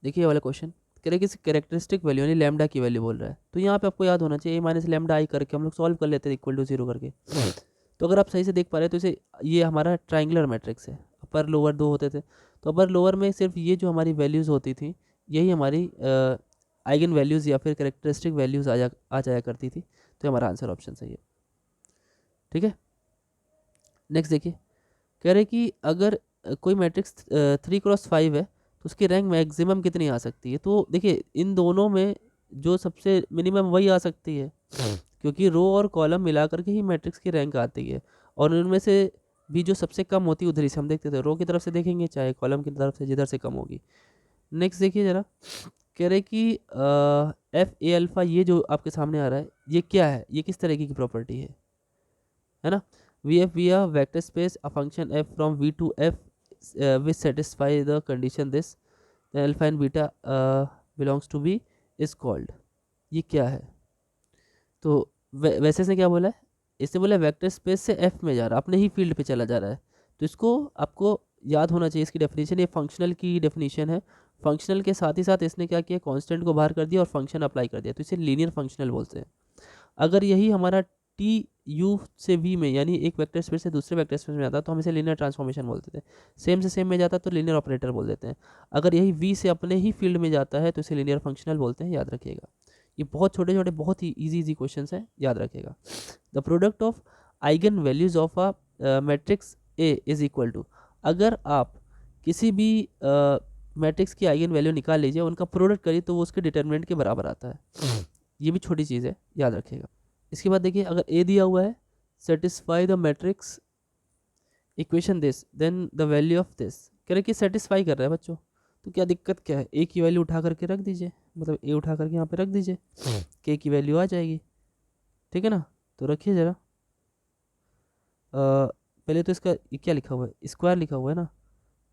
देखिए ये वाला क्वेश्चन कह रहे किसी कैरेक्टरिस्टिक वैल्यू यानी लैम्डा की वैल्यू बोल रहा है, तो यहाँ पे आपको याद होना चाहिए ए माइनस लैम्डा आई करके हम लोग सॉल्व कर लेते हैं इक्वल टू जीरो करके। तो अगर आप सही से देख पा रहे हो तो इसे ये हमारा ट्राइंगुलर मैट्रिक्स है, अपर लोअर दो होते थे, तो अपर लोअर में सिर्फ ये जो हमारी वैल्यूज़ होती थी यही हमारी आइगन वैल्यूज़ या फिर कैरेक्टरिस्टिक वैल्यूज़ आ जाया करती थी, तो हमारा आंसर ऑप्शन सही है। ठीक है, नेक्स्ट देखिए कह रहे कि अगर कोई मैट्रिक्स 3x5 है तो उसकी रैंक मैक्सिमम कितनी आ सकती है। तो देखिए इन दोनों में जो सबसे मिनिमम वही आ सकती है, क्योंकि रो और कॉलम मिला करके ही मैट्रिक्स की रैंक आती है, और उनमें से भी जो सबसे कम होती है उधर से हम देखते थे, रो की तरफ से देखेंगे चाहे कॉलम की तरफ से, जिधर से कम होगी। नेक्स्ट देखिए जरा, कह रहे कि एफ ए अल्फ़ा ये जो आपके सामने आ रहा है ये क्या है, ये किस तरीके की प्रॉपर्टी है ना। V F V a vector space a function f from v to f which satisfy the condition this then alpha and beta belongs to b is called, ये क्या है। तो वैसे इसने क्या बोला है, इसने बोला वेक्टर स्पेस से एफ में जा रहा है, अपने ही फील्ड पे चला जा रहा है, तो इसको आपको याद होना चाहिए इसकी डेफिनेशन, ये फंक्शनल की डेफिनेशन है। फंक्शनल के साथ ही साथ इसने क्या किया, कांस्टेंट को बाहर कर दिया और फंक्शन अप्लाई कर दिया, तो इसे लीनियर फंक्शनल बोलते हैं। अगर यही हमारा टी यू से वी में यानी एक वेक्टर स्पेस से दूसरे वेक्टर स्पेस में आता तो हम इसे लीनियर ट्रांसफॉर्मेशन बोलते थे। सेम से सेम में जाता तो लीनियर ऑपरेटर बोल देते हैं। अगर यही वी से अपने ही फील्ड में जाता है तो इसे लीनियर फंक्शनल बोलते हैं, याद रखिएगा। ये बहुत छोटे छोटे बहुत ही इजी क्वेश्चन हैं, याद रखिएगा। The product of eigenvalues of a matrix A is equal to, अगर आप किसी भी मैट्रिक्स की आइगन वैल्यू निकाल लीजिए, उनका प्रोडक्ट करिए तो वो उसके डिटर्मिनेंट के बराबर आता है। ये भी छोटी चीज़ है, याद रखिएगा। इसके बाद देखिए अगर ए दिया हुआ है, satisfy the matrix equation this then the value of this, कह रहे कि सेटिस्फाई कर रहा है बच्चों, तो क्या दिक्कत क्या है, ए की वैल्यू उठा करके रख दीजिए, मतलब ए उठा करके यहाँ पे रख दीजिए, के की वैल्यू आ जाएगी। ठीक है ना, तो रखिए ज़रा। पहले तो इसका ये क्या लिखा हुआ है, स्क्वायर लिखा हुआ है ना,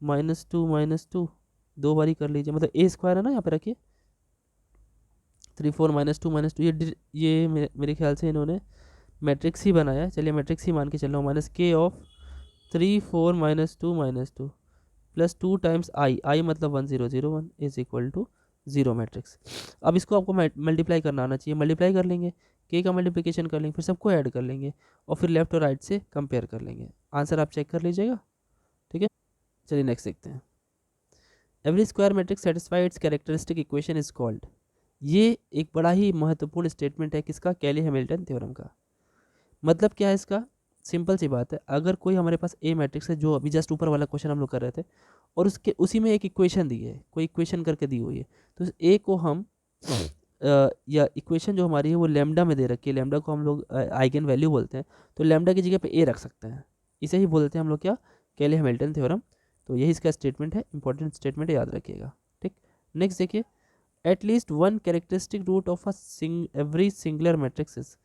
-2 दो बारी कर लीजिए, मतलब ए स्क्वायर है ना, यहाँ पे रखिए 3 4 -2 ये मेरे ख्याल से इन्होंने मैट्रिक्स ही बनाया है, चलिए मैट्रिक्स ही मान के चल रहा हूँ। माइनस के ऑफ 3 4 -2 प्लस 2 टाइम्स आई मतलब 1001 इज इक्वल टू 0 मैट्रिक्स। अब इसको आपको मल्टीप्लाई करना आना चाहिए, मल्टीप्लाई कर लेंगे, के का मल्टीप्लिकेशन कर लेंगे, फिर सबको ऐड कर लेंगे और फिर लेफ्ट और राइट से कंपेयर कर लेंगे, आंसर आप चेक कर लीजिएगा। ठीक है, चलिए नेक्स्ट देखते हैं। Every square matrix satisfy it's characteristic equation is called, ये एक बड़ा ही महत्वपूर्ण स्टेटमेंट है किसका, कैली हैमिल्टन थ्योरम का। मतलब क्या है इसका, सिंपल सी बात है, अगर कोई हमारे पास ए मैट्रिक्स है, जो अभी जस्ट ऊपर वाला क्वेश्चन हम लोग कर रहे थे, और उसके उसी में एक इक्वेशन दी है, कोई इक्वेशन करके दी हुई है, तो ए को हम या इक्वेशन जो हमारी है वो लेमडा में दे रखी है, लेमडा को हम लोग आइगन वैल्यू बोलते हैं, तो लेमडा की जगह पे ए रख सकते हैं, इसे ही बोलते हैं हम लोग क्या, कैली हैमिल्टन थ्योरम। तो यही इसका स्टेटमेंट है, इंपॉर्टेंट स्टेटमेंट है, याद रखिएगा। ठीक, नेक्स्ट देखिए, at least one characteristic root of every singular matrix is,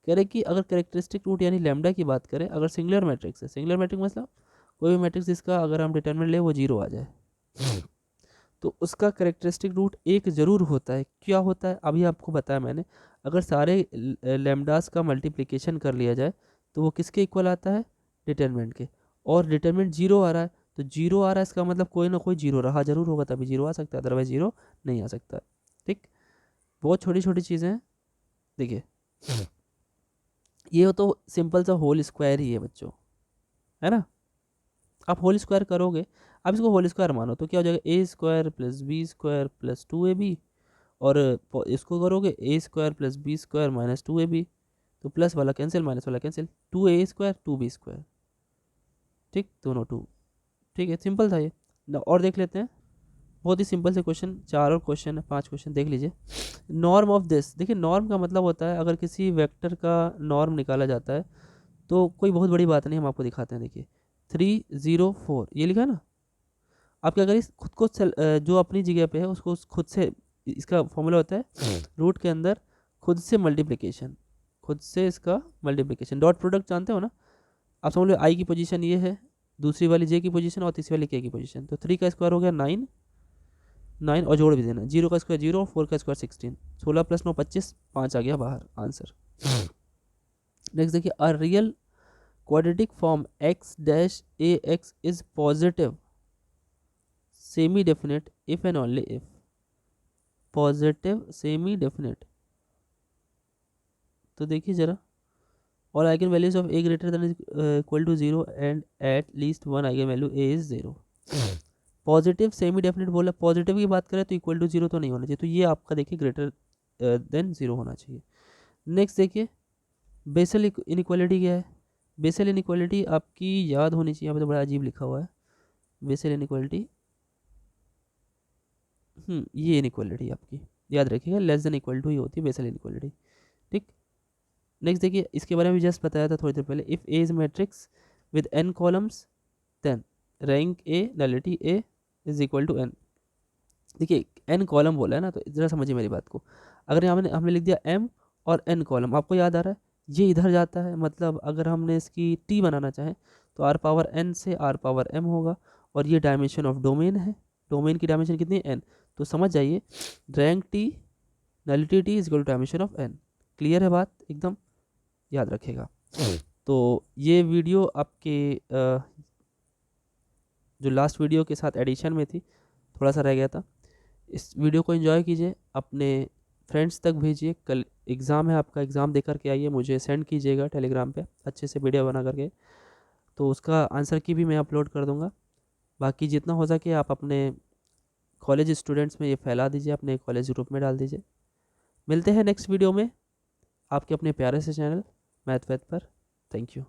कह रहे कि अगर कैरेक्टरिस्टिक रूट यानी लैम्डा की बात करें, अगर सिंगुलर मैट्रिक्स है, सिंगुलर मैट्रिक्स मतलब कोई भी मैट्रिक्स जिसका अगर हम डिटर्मिनेंट ले वो जीरो आ जाए, तो उसका कैरेक्टरिस्टिक रूट एक ज़रूर होता है। क्या होता है अभी आपको बताया मैंने, अगर सारे लैम्डास का मल्टीप्लिकेशन कर लिया जाए तो वो किसके इक्वल आता है, डिटर्मिनेंट के, और डिटर्मिनेंट जीरो आ रहा है, तो जीरो आ रहा है इसका मतलब कोई ना कोई जीरो रहा जरूर होगा, तभी जीरो आ सकता है, अदरवाइज जीरो नहीं आ सकता। ठीक, बहुत छोटी छोटी चीज़ें हैं। देखिए ये तो सिंपल सा होल स्क्वायर ही है बच्चों, है ना। आप होल स्क्वायर करोगे, आप इसको होल स्क्वायर मानो तो क्या हो जाएगा, A square plus B square plus 2ab, और इसको करोगे A square plus B square minus 2ab, तो प्लस वाला कैंसिल माइनस वाला कैंसिल, 2a² 2b², ठीक, दोनों टू। ठीक है, सिंपल था ये। और देख लेते हैं, बहुत ही सिंपल से क्वेश्चन, चार और क्वेश्चन है, 5 क्वेश्चन देख लीजिए। नॉर्म ऑफ दिस, देखिए नॉर्म का मतलब होता है अगर किसी वेक्टर का नॉर्म निकाला जाता है तो कोई बहुत बड़ी बात नहीं, हम आपको दिखाते हैं। देखिए 304 ये लिखा है ना, आप क्या करिए खुद को जो अपनी जगह पे है उसको खुद से, इसका फॉर्मूला होता है रूट के अंदर खुद से मल्टीप्लिकेशन, खुद से इसका मल्टीप्लिकेशन, डॉट प्रोडक्ट जानते हो ना आप, समझ लो आई की पोजीशन ये है, दूसरी वाली जे की पोजीशन और तीसरी वाली के की पोजीशन, तो 3 का स्क्वायर हो गया 9, 9 और जोड़ भी देना, 0 का स्क्वायर 0, 4 का स्क्वायर 16, 16 + 9 25, 5 आ गया बाहर आंसर। नेक्स्ट देखिए, a real quadratic form x dash A X is positive semi definite if and only if, positive semi definite. तो देखिए ज़रा, और eigenvalues of A greater than equal to 0 and at least one eigenvalue A is 0। Positive semi definite बोला, positive की बात करें तो equal to 0 तो नहीं होना चाहिए, तो ये आपका देखिए ग्रेटर देन 0 होना चाहिए। नेक्स्ट देखिए बेसल इनइक्वालिटी क्या है। बेसल इनइक्वालिटी आपकी याद होनी चाहिए, यहाँ पे तो बड़ा अजीब लिखा हुआ है बेसल इनइक्वालिटी। ये इनइक्वालिटी आपकी याद रखिएगा, लेस देन इक्वल टू ही होती है बेसल इनइक्वालिटी। ठीक, नेक्स्ट देखिए इसके बारे में जस्ट बताया था थोड़ी देर पहले, if A is matrix with n columns then rank A nullity A is equal to n। देखिए n कॉलम बोला है ना, तो ज़रा समझिए मेरी बात को। अगर यहाँ हमने लिख दिया m और n कॉलम, आपको याद आ रहा है ये इधर जाता है, मतलब अगर हमने इसकी t बनाना चाहें तो r पावर n से r पावर m होगा, और ये डायमेंशन ऑफ डोमेन है, डोमेन की डायमेंशन कितनी है n। तो समझ जाइए rank t nullity t is equal to dimension of n। Clear है बात एकदम, याद रखेगा। तो ये वीडियो आपके जो लास्ट वीडियो के साथ एडिशन में थी, थोड़ा सा रह गया था। इस वीडियो को एंजॉय कीजिए, अपने फ्रेंड्स तक भेजिए। कल एग्ज़ाम है आपका, एग्ज़ाम दे करके आइए, मुझे सेंड कीजिएगा टेलीग्राम पे अच्छे से वीडियो बना करके, तो उसका आंसर की भी मैं अपलोड कर दूंगा। बाकी जितना हो सके आप अपने कॉलेज स्टूडेंट्स में ये फैला दीजिए, अपने कॉलेज ग्रुप में डाल दीजिए। मिलते हैं नेक्स्ट वीडियो में आपके अपने प्यारे से चैनल मैथ वैथ पर। Thank you.